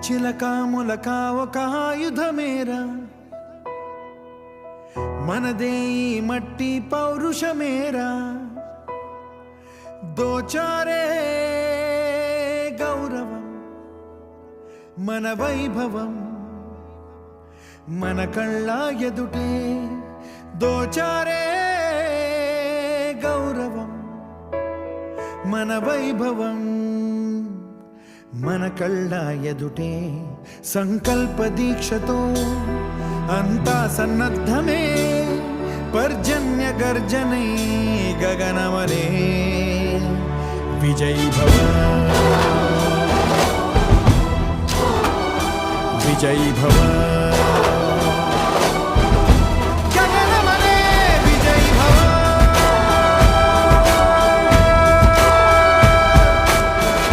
చిలకా ములకా ఒక ఆయుధమేరా, మనదే ఈ మట్టి పౌరుషమేరా. దోచారే గౌరవం మన వైభవం, మన కళ్ళ ఎదుటే దోచారే గౌరవం మన వైభవం, మన కళ్ళ ఎదుటే. సంకల్ప దీక్షతో అంతా సన్నద్ధమే, పర్జన్య గర్జనే గగనమనే. విజయ్ భవ విజయ్ భవ.